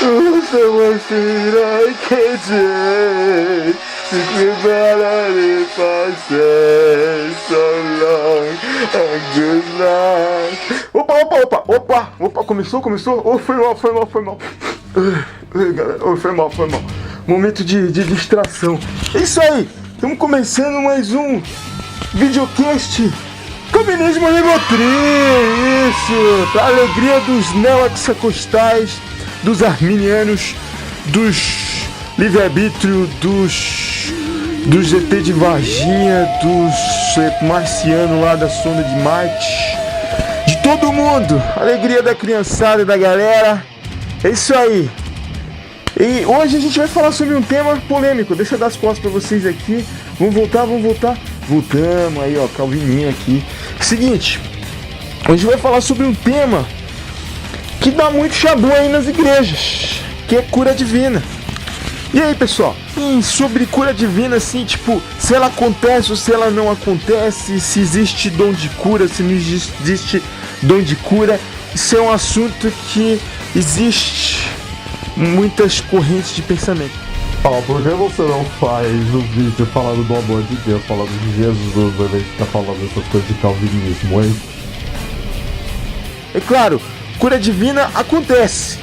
Someone said I can't take. Secret better if I say so long and good night. Opa, começou? Oh, foi mal. Galera, foi mal. Momento de distração. É isso aí, estamos começando mais um videocast Calvinismo Rivotril, isso, pra alegria dos neopentecostais, dos arminianos, dos livre-arbítrio, dos ET de Varginha, dos marcianos lá da sonda de Marte, de todo mundo, alegria da criançada e da galera, é isso aí. E hoje a gente vai falar sobre um tema polêmico, deixa eu dar as costas pra vocês aqui, vamos voltar, voltamos aí ó, Calvininho aqui. Seguinte, hoje vai falar sobre um tema que dá muito chabu aí nas igrejas, que é cura divina. E aí pessoal, sobre cura divina assim, tipo, se ela acontece ou se ela não acontece, se existe dom de cura, se não existe dom de cura, isso é um assunto que existe muitas correntes de pensamento. Por que você não faz um vídeo falando do amor de Deus, falando de Jesus, ao invés de ficar falando essas coisas de calvinismo, hein? É claro, cura divina acontece.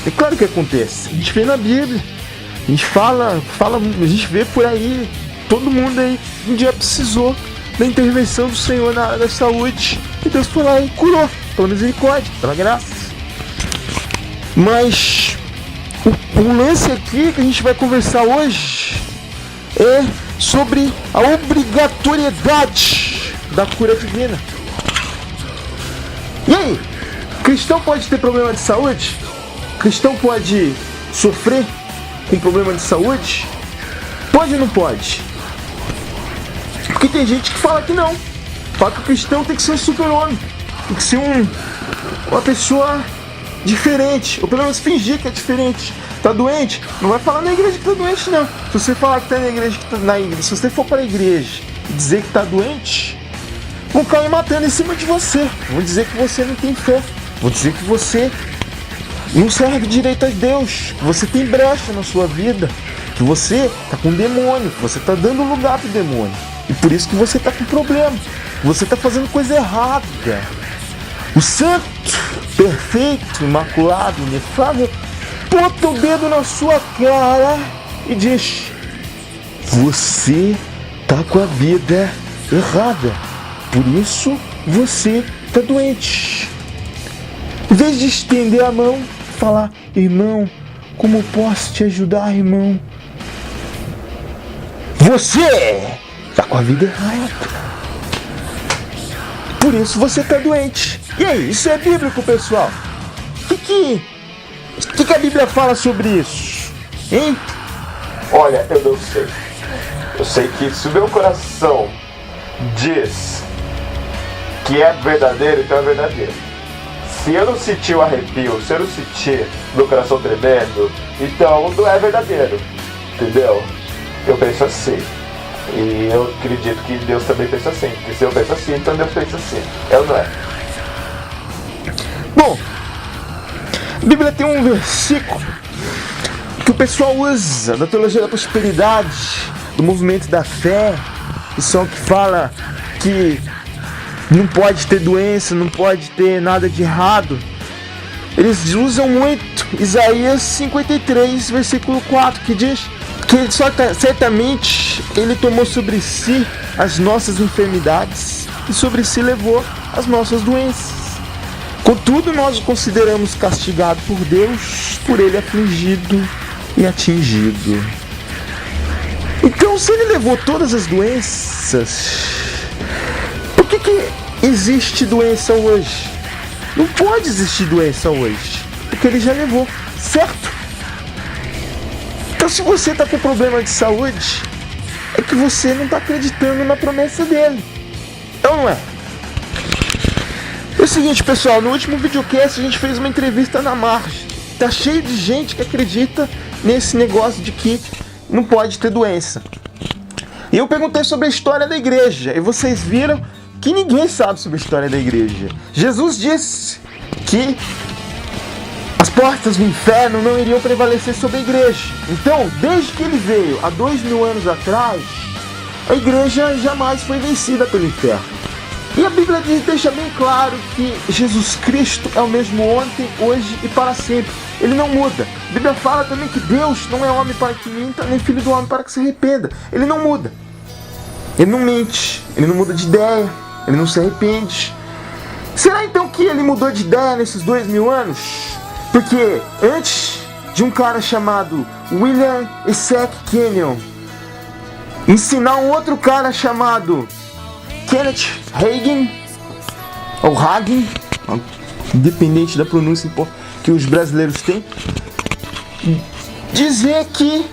É claro que acontece. A gente vê na Bíblia. A gente fala, a gente vê por aí, todo mundo aí um dia precisou da intervenção do Senhor na área da saúde. E Deus foi lá e curou, pela misericórdia, pela graça. Mas o lance aqui que a gente vai conversar hoje é sobre a obrigatoriedade da cura divina. E aí? Cristão pode ter problema de saúde? Cristão pode sofrer com problema de saúde? Pode ou não pode? Porque tem gente que fala que não. Fala que o cristão tem que ser um super-homem. Tem que ser uma pessoa diferente, ou pelo menos fingir que é diferente. Tá doente? Não vai falar na igreja que tá doente, não. Se você falar que tá na igreja, se você for para a igreja e dizer que tá doente, vão cair matando em cima de você. Vão dizer que você não tem fé. Vão dizer que você não serve direito a Deus, que você tem brecha na sua vida, que você tá com demônio, que você tá dando lugar pro demônio. E por isso que você tá com problema. Você tá fazendo coisa errada. O santo, perfeito, imaculado, inefável, bota o dedo na sua cara e diz: você tá com a vida errada, por isso você tá doente. Em vez de estender a mão, falar: irmão, como posso te ajudar, irmão? Você tá com a vida errada, por isso você tá doente. E aí, isso é bíblico, pessoal? O que a Bíblia fala sobre isso? Hein? Olha, eu não sei. Eu sei que se o meu coração diz que é verdadeiro, então é verdadeiro. Se eu não sentir o arrepio, se eu não sentir meu coração tremendo, então não é verdadeiro. Entendeu? Eu penso assim. E eu acredito que Deus também pensa assim. Porque se eu penso assim, então Deus pensa assim. É ou não é? Bom, a Bíblia tem um versículo que o pessoal usa da teologia da prosperidade, do movimento da fé, pessoal que fala que não pode ter doença, não pode ter nada de errado. Eles usam muito Isaías 53, versículo 4, que diz que certamente Ele tomou sobre si as nossas enfermidades e sobre si levou as nossas doenças. Contudo, nós o consideramos castigado por Deus, por Ele afligido e atingido. Então, se Ele levou todas as doenças, por que existe doença hoje? Não pode existir doença hoje, porque Ele já levou, certo? Então, se você está com problema de saúde, é que você não está acreditando na promessa dEle. Então, não é? É o seguinte, pessoal, no último videocast a gente fez uma entrevista na margem. Tá cheio de gente que acredita nesse negócio de que não pode ter doença. E eu perguntei sobre a história da igreja, e vocês viram que ninguém sabe sobre a história da igreja. Jesus disse que portas do inferno não iriam prevalecer sobre a igreja. Então, desde que ele veio, há 2000 anos atrás, a igreja jamais foi vencida pelo inferno. E a Bíblia deixa bem claro que Jesus Cristo é o mesmo ontem, hoje e para sempre. Ele não muda. A Bíblia fala também que Deus não é homem para que minta, nem filho do homem para que se arrependa. Ele não muda. Ele não mente. Ele não muda de ideia. Ele não se arrepende. Será então que ele mudou de ideia nesses 2000 anos? Porque antes de um cara chamado William Isaac Kenyon ensinar um outro cara chamado Kenneth Hagin, ou Hagin, independente da pronúncia que os brasileiros têm, dizer que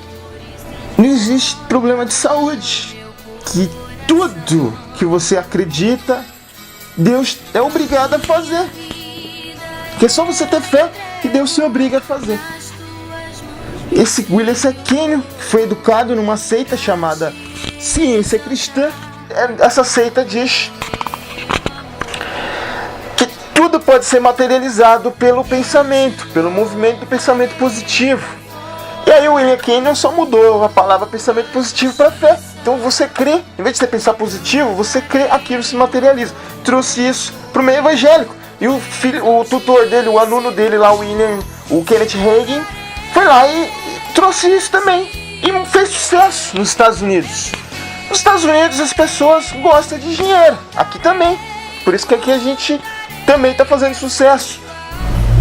não existe problema de saúde, que tudo que você acredita, Deus é obrigado a fazer, que é só você ter fé que Deus se obriga a fazer. Esse William Isaac Kenyon foi educado numa seita chamada Ciência Cristã. Essa seita diz que tudo pode ser materializado pelo pensamento, pelo movimento do pensamento positivo. E aí o William Kenyon só mudou a palavra pensamento positivo para fé. Então você crê, em vez de você pensar positivo, você crê, aquilo se materializa. Trouxe isso para o meio evangélico. E o tutor dele, o aluno dele lá, o Kenneth Hagin, foi lá e trouxe isso também. E fez sucesso nos Estados Unidos. Nos Estados Unidos as pessoas gostam de dinheiro. Aqui também. Por isso que aqui a gente também está fazendo sucesso.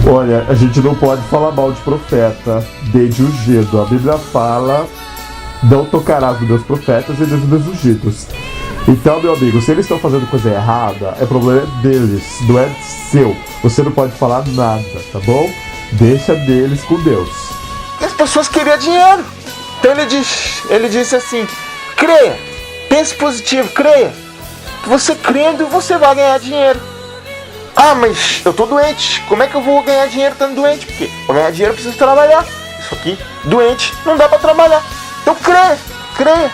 Olha, a gente não pode falar mal de profeta desde o ungido. A Bíblia fala: não tocarás nos meus profetas e nos meus ungidos. Então, meu amigo, se eles estão fazendo coisa errada, é problema deles, não é seu. Você não pode falar nada, tá bom? Deixa deles com Deus. E as pessoas queriam dinheiro. Então ele disse assim: creia, pense positivo, creia. Você crendo, você vai ganhar dinheiro. Ah, mas eu tô doente. Como é que eu vou ganhar dinheiro estando doente? Porque para ganhar dinheiro eu preciso trabalhar. Isso aqui, doente, não dá para trabalhar. Então creia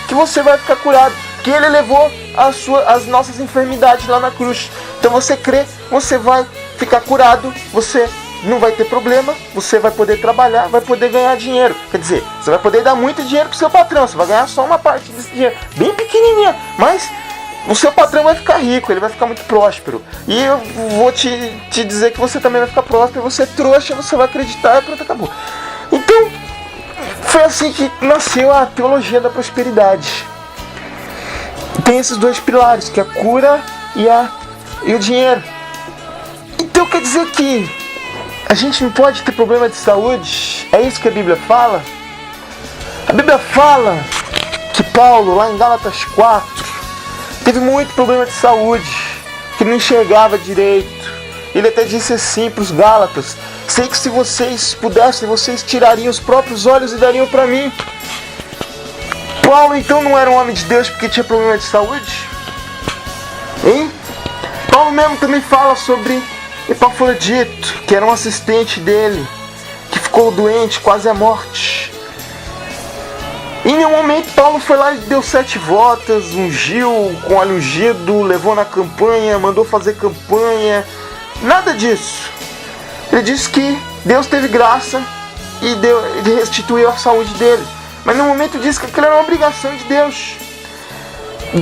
que você vai ficar curado. Que ele levou as nossas enfermidades lá na cruz. Então você crê, você vai ficar curado, você não vai ter problema, você vai poder trabalhar, vai poder ganhar dinheiro. Quer dizer, você vai poder dar muito dinheiro pro seu patrão, você vai ganhar só uma parte desse dinheiro, bem pequenininha, mas o seu patrão vai ficar rico, ele vai ficar muito próspero. E eu vou te dizer que você também vai ficar próspero, você é trouxa, você vai acreditar e pronto, acabou. Então, foi assim que nasceu a teologia da prosperidade. Tem esses dois pilares, que é a cura e o dinheiro. Então quer dizer que a gente não pode ter problema de saúde? É isso que a Bíblia fala? A Bíblia fala que Paulo, lá em Gálatas 4, teve muito problema de saúde, que não enxergava direito. Ele até disse assim para os Gálatas: sei que se vocês pudessem, vocês tirariam os próprios olhos e dariam para mim. Paulo então não era um homem de Deus porque tinha problema de saúde? Hein? Paulo mesmo também fala sobre Epafrodito, que era um assistente dele, que ficou doente, quase à morte. Em nenhum momento Paulo foi lá e deu 7 voltas, ungiu com óleo ungido, levou na campanha, mandou fazer campanha. Nada disso. Ele disse que Deus teve graça e ele restituiu a saúde dele. Mas no momento disse que aquilo era uma obrigação de Deus.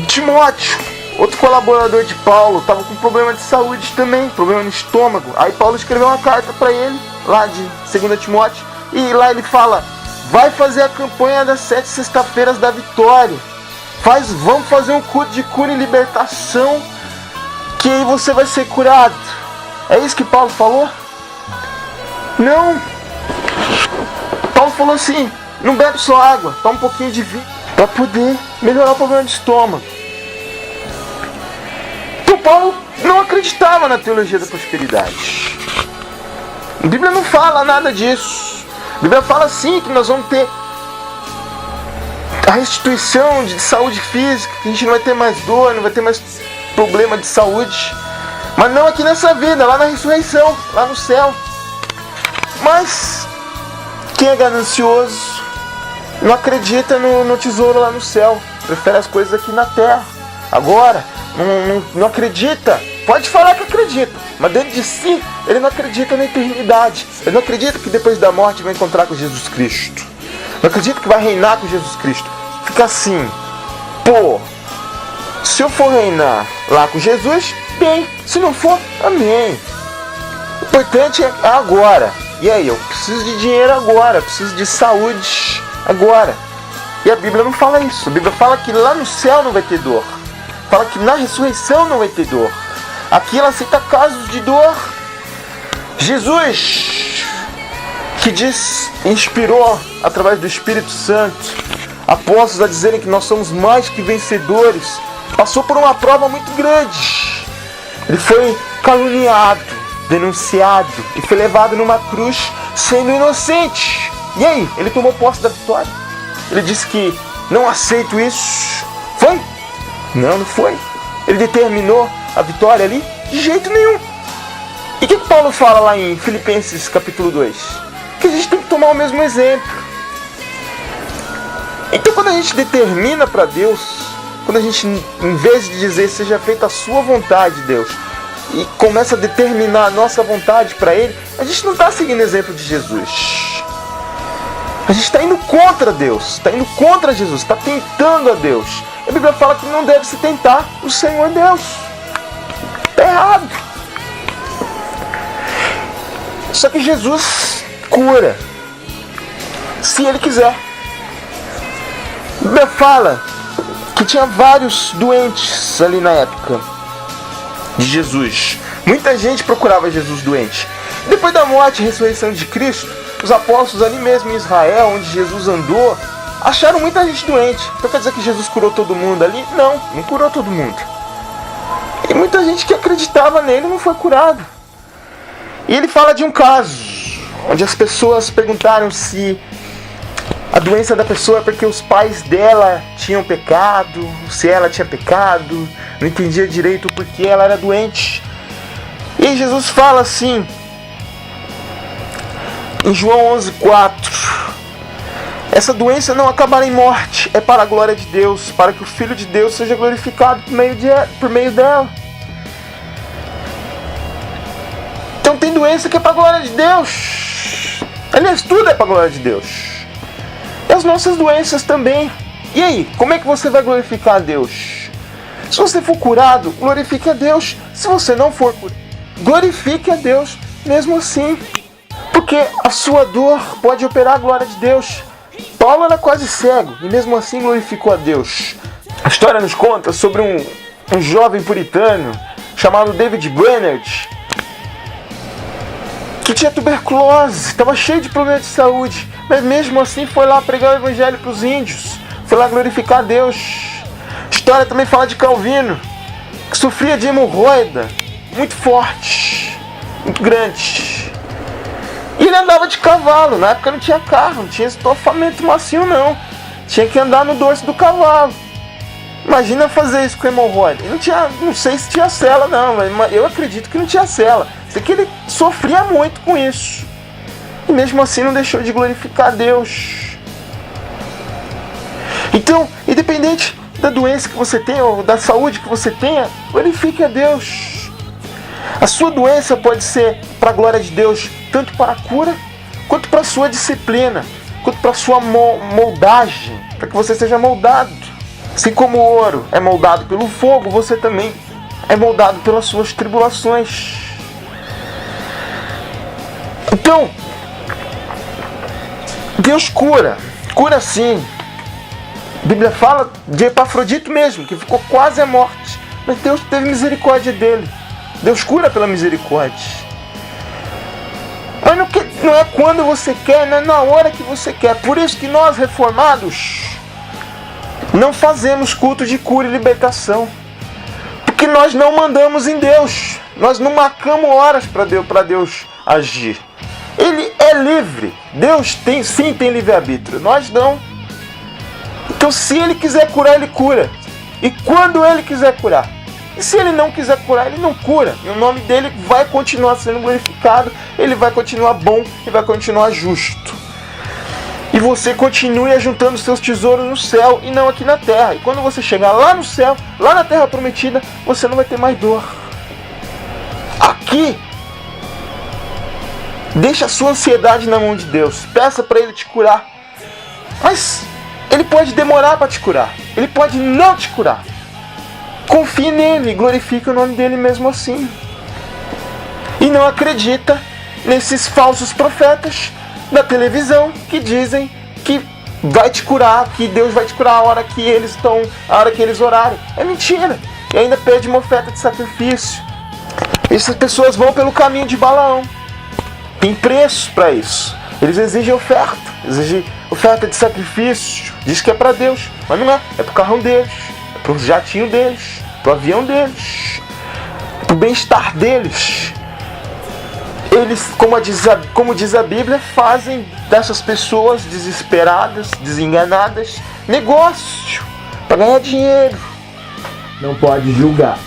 Timóteo, outro colaborador de Paulo, estava com problema de saúde também, problema no estômago. Aí Paulo escreveu uma carta para ele, lá de 2 Timóteo, e lá ele fala: vai fazer a campanha das 7 sexta-feiras da vitória. Vamos fazer um culto de cura e libertação, que aí você vai ser curado. É isso que Paulo falou? Não. Paulo falou assim: não bebe só água, toma um pouquinho de vinho, para poder melhorar o problema de estômago. Então Paulo não acreditava na teologia da prosperidade. A Bíblia não fala nada disso. A Bíblia fala sim que nós vamos ter a restituição de saúde física, que a gente não vai ter mais dor, não vai ter mais problema de saúde. Mas não aqui nessa vida, lá na ressurreição, lá no céu. Mas quem é ganancioso não acredita no tesouro lá no céu. Prefere as coisas aqui na terra. Agora, não acredita. Pode falar que acredita, mas dentro de si ele não acredita na eternidade. Ele não acredita que depois da morte vai encontrar com Jesus Cristo. Não acredita que vai reinar com Jesus Cristo. Fica assim, pô, se eu for reinar lá com Jesus, bem, se não for, amém. O importante é agora. E aí, eu preciso de dinheiro agora, preciso de saúde agora. E a Bíblia não fala isso. A Bíblia fala que lá no céu não vai ter dor. Fala que na ressurreição não vai ter dor. Aqui ela aceita casos de dor. Jesus, que inspirou através do Espírito Santo apóstolos a dizerem que nós somos mais que vencedores, passou por uma prova muito grande. Ele foi caluniado, denunciado e foi levado numa cruz sendo inocente. E aí, ele tomou posse da vitória? Ele disse que não aceito isso. Foi? Não, não foi. Ele determinou a vitória ali? De jeito nenhum. E o que Paulo fala lá em Filipenses capítulo 2? Que a gente tem que tomar o mesmo exemplo. Então quando a gente determina para Deus, quando a gente, em vez de dizer seja feita a sua vontade, Deus, e começa a determinar a nossa vontade para Ele, a gente não está seguindo o exemplo de Jesus. A gente está indo contra Deus, está indo contra Jesus, está tentando a Deus. A Bíblia fala que não deve se tentar o Senhor Deus. Está errado. Só que Jesus cura, se Ele quiser. A Bíblia fala que tinha vários doentes ali na época de Jesus. Muita gente procurava Jesus doente. Depois da morte e ressurreição de Cristo, os apóstolos ali mesmo em Israel, onde Jesus andou, acharam muita gente doente. Então quer dizer que Jesus curou todo mundo ali? Não, não curou todo mundo. E muita gente que acreditava nele não foi curado. E ele fala de um caso onde as pessoas perguntaram se a doença da pessoa é porque os pais dela tinham pecado, se ela tinha pecado, não entendia direito porque ela era doente. E aí Jesus fala assim, em João 11,4: essa doença não acabará em morte, é para a glória de Deus, para que o Filho de Deus seja glorificado por meio dela. Então tem doença que é para a glória de Deus. Aliás, tudo é para a glória de Deus. E as nossas doenças também. E aí, como é que você vai glorificar a Deus? Se você for curado, glorifique a Deus. Se você não for curado, glorifique a Deus mesmo assim. Porque a sua dor pode operar a glória de Deus. Paulo era quase cego e mesmo assim glorificou a Deus. A história nos conta sobre um jovem puritano chamado David Brainerd, que tinha tuberculose, estava cheio de problemas de saúde, mas mesmo assim foi lá pregar o evangelho para os índios, foi lá glorificar a Deus. A história também fala de Calvino, que sofria de hemorroida muito forte, muito grande. E ele andava de cavalo, na época não tinha carro, não tinha estofamento macio não, tinha que andar no dorso do cavalo. Imagina fazer isso com hemorroida. Não sei se tinha cela não, mas eu acredito que não tinha cela. Sei que ele sofria muito com isso. E mesmo assim não deixou de glorificar a Deus. Então, independente da doença que você tenha, ou da saúde que você tenha, glorifique a Deus. A sua doença pode ser para a glória de Deus, tanto para a cura, quanto para a sua disciplina, quanto para a sua moldagem, para que você seja moldado. Assim como o ouro é moldado pelo fogo, você também é moldado pelas suas tribulações. Então, Deus cura sim. A Bíblia fala de Epafrodito mesmo, que ficou quase à morte, mas Deus teve misericórdia dele. Deus cura pela misericórdia. Mas não é quando você quer, não é na hora que você quer. Por isso que nós, reformados, não fazemos culto de cura e libertação. Porque nós não mandamos em Deus. Nós não marcamos horas para Deus agir. Ele é livre. Deus sim tem livre-arbítrio. Nós não. Então se Ele quiser curar, Ele cura. E quando Ele quiser curar. E se Ele não quiser curar, Ele não cura. E o nome dEle vai continuar sendo glorificado. Ele vai continuar bom e vai continuar justo. E você continue ajuntando seus tesouros no céu e não aqui na terra. E quando você chegar lá no céu, lá na terra prometida, você não vai ter mais dor. que deixe a sua ansiedade na mão de Deus. Peça para Ele te curar. Mas Ele pode demorar para te curar. Ele pode não te curar. Confie nele e glorifique o nome dele mesmo assim. E não acredita nesses falsos profetas da televisão que dizem que vai te curar, que Deus vai te curar a hora que eles orarem. É mentira. E ainda pede uma oferta de sacrifício. Essas pessoas vão pelo caminho de Balaão. Tem preço para isso. Eles exigem oferta de sacrifício. Diz que é para Deus, mas não é. É pro carrão deles, é pro jatinho deles, pro avião deles, pro bem-estar deles. Eles, como diz a Bíblia, fazem dessas pessoas desesperadas, desenganadas, negócio para ganhar dinheiro. Não pode julgar.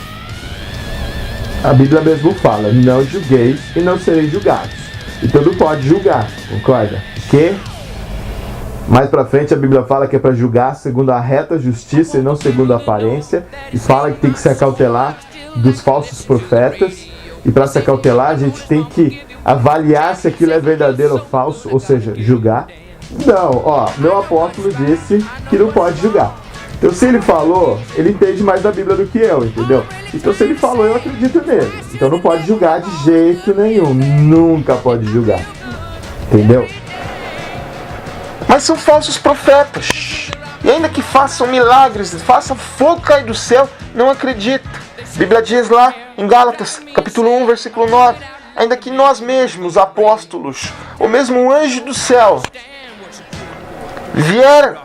A Bíblia mesmo fala: não julgueis e não sereis julgados. Então não pode julgar, concorda? Que mais pra frente a Bíblia fala que é para julgar segundo a reta justiça e não segundo a aparência, e fala que tem que se acautelar dos falsos profetas. E para se acautelar, a gente tem que avaliar se aquilo é verdadeiro ou falso, ou seja, julgar. Não, meu apóstolo disse que não pode julgar. Então se ele falou, ele entende mais da Bíblia do que eu, entendeu? Então se ele falou, eu acredito nele. Então não pode julgar de jeito nenhum, nunca pode julgar, entendeu? Mas são falsos profetas. E ainda que façam milagres, façam fogo cair do céu, não acredita. A Bíblia diz lá em Gálatas, capítulo 1, versículo 9, ainda que nós mesmos, apóstolos, ou mesmo um anjo do céu, vier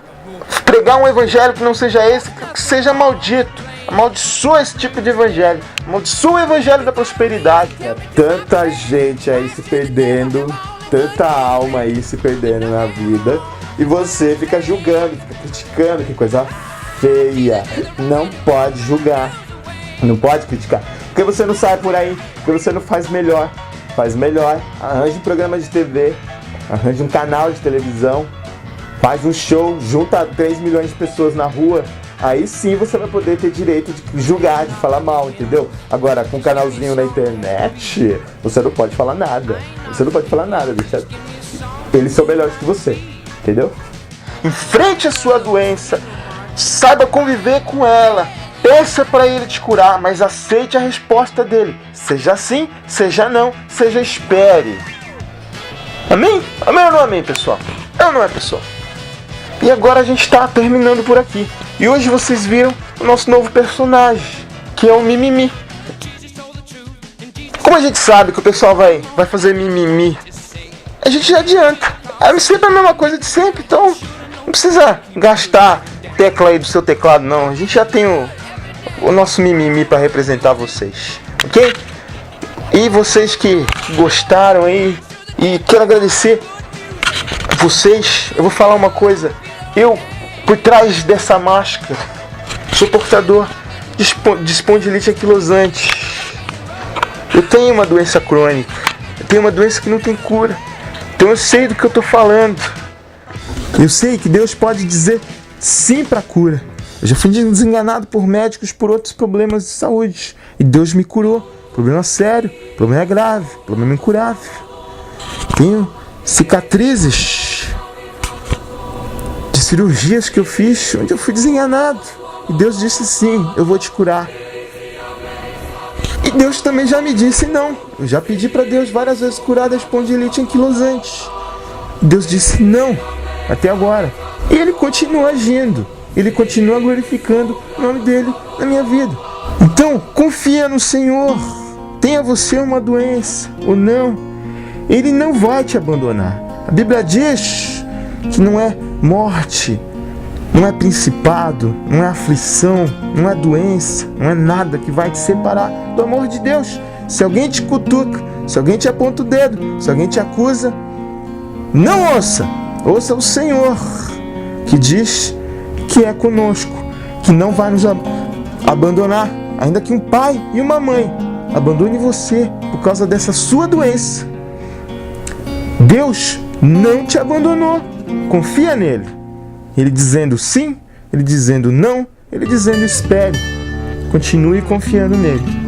pregar um evangelho que não seja esse, que seja maldito. Amaldiçoa esse tipo de evangelho. Amaldiçoa o evangelho da prosperidade. Tanta gente aí se perdendo, tanta alma aí se perdendo na vida, e você fica julgando, fica criticando, que coisa feia. Não pode julgar, não pode criticar, porque você não sai por aí, porque você não faz melhor. Faz melhor, arranje um programa de TV, arranje um canal de televisão, faz um show, junta 3 milhões de pessoas na rua. Aí sim você vai poder ter direito de julgar, de falar mal, entendeu? Agora, com um canalzinho na internet, você não pode falar nada. Você não pode falar nada, deixa eles são melhores que você, entendeu? Enfrente a sua doença, saiba conviver com ela, peça para ele te curar, mas aceite a resposta dele. Seja sim, seja não, seja espere. Amém? Amém ou não amém, pessoal? É ou não é, pessoal? E agora a gente está terminando por aqui. E hoje vocês viram o nosso novo personagem, que é o Mimimi. Como a gente sabe que o pessoal vai fazer mimimi, a gente já adianta. É sempre a mesma coisa de sempre, então não precisa gastar tecla aí do seu teclado, não. A gente já tem o nosso mimimi para representar vocês, ok? E vocês que gostaram aí, e quero agradecer vocês. Eu vou falar uma coisa. Eu, por trás dessa máscara, sou portador de espondilite anquilosante. Eu tenho uma doença crônica. Eu tenho uma doença que não tem cura. Então eu sei do que eu estou falando. Eu sei que Deus pode dizer sim para a cura. Eu já fui desenganado por médicos por outros problemas de saúde. E Deus me curou. Problema sério, problema grave, problema incurável. Tenho cicatrizes de cirurgias que eu fiz onde eu fui desenganado. E Deus disse sim, eu vou te curar. E Deus também já me disse não. Eu já pedi para Deus várias vezes curar da espondilite anquilosante. Deus disse não, até agora. E Ele continua agindo. Ele continua glorificando o nome dEle na minha vida. Então, confia no Senhor. Tenha você uma doença ou não, Ele não vai te abandonar. A Bíblia diz que não é morte, não é principado, não é aflição, não é doença, não é nada que vai te separar do amor de Deus. Se alguém te cutuca, se alguém te aponta o dedo, se alguém te acusa, não ouça. Ouça o Senhor, que diz que é conosco, que não vai nos abandonar, ainda que um pai e uma mãe abandone você por causa dessa sua doença. Deus não te abandonou. Confia nele. Ele dizendo sim, Ele dizendo não, Ele dizendo espere. Continue confiando nele.